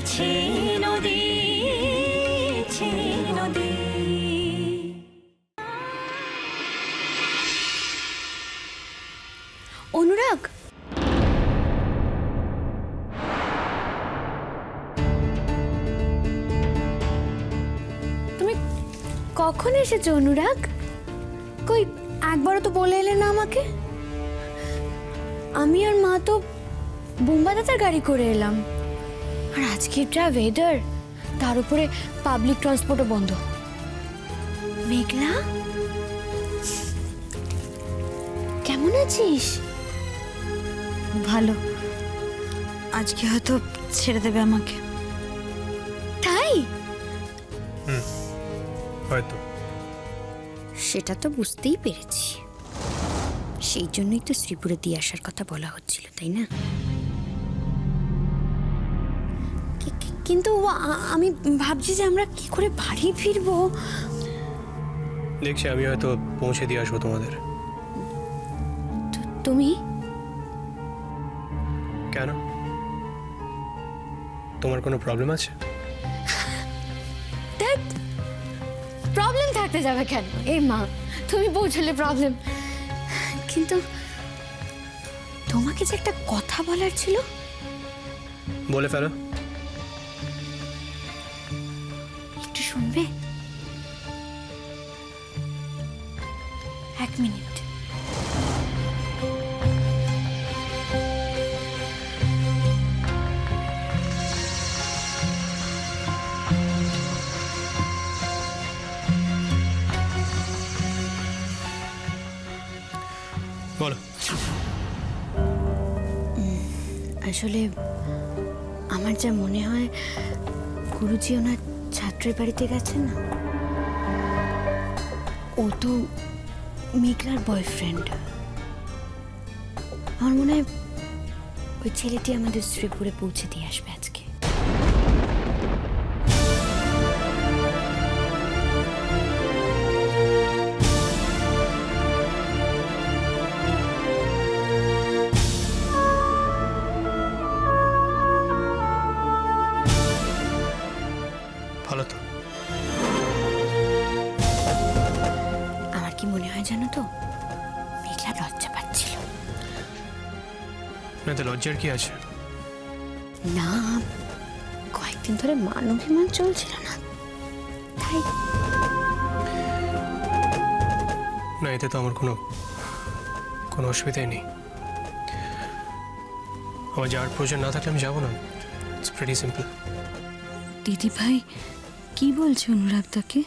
ছে নদী, ছে নদী। অনুরাগ, তুমি কখন এসেছো অনুরাগ? কই একবারও তো বলে এলে না আমাকে। আমি আর মা তো বোম্বা দাদার গাড়ি করে এলাম। আর আজকের যা ওয়েদার, তার উপরে পাবলিক ট্রান্সপোর্টও বন্ধ। মেঘলা, কেমন আছিস? ভালো। আজকে হয়তো ছেড়ে দেবে আমাকে। তাই? হয়তো। সেটা তো বুঝতেই পেরেছি, সেই জন্যই তো শ্রীপুরে দিয়ে আসার কথা বলা হচ্ছিল, তাই না? কিন্তু আমি ভাবছি যে আমরা কি করে বাড়ি ফিরবো। দেখছি আমি হয়তো পৌঁছে দিয়ে আসবো তোমাদের। তুমি কেন, তোমার কোনো প্রবলেম আছে? প্রবলেম থাকতে যাবে কেন? এই মা, তুমি পৌঁছলে প্রবলেম। কিন্তু তোমাকে যে একটা কথা বলার ছিল। বলে ফেলো। একটু শুনবে? 1 মিনিট। বলো। আসলে আমার যা মনে হয়, গুরুজি ওনার ছাত্রের বাড়িতে গেছেন না, ও তো মেঘলার বয়ফ্রেন্ড। আমার মনে হয় ওই ছেলেটি আমাদের শ্রীপুরে পৌঁছে দিয়ে আসবে আজকে। ভালো তো। আমার কি মনে হয় জানো তো, মেঘলা লজ্জা পাচ্ছিল। না তো লজ্জার কি আছে? না, কয়েকদিন ধরে মান অভিমান চলছিল না, তাই। না, এতে তো আমার কোনো অসুবিধাই নেই। আমার যাওয়ার প্রয়োজন না থাকলে আমি যাবো না। It's pretty simple. দিদি ভাই কি বলছে অনুরাগ তাকে?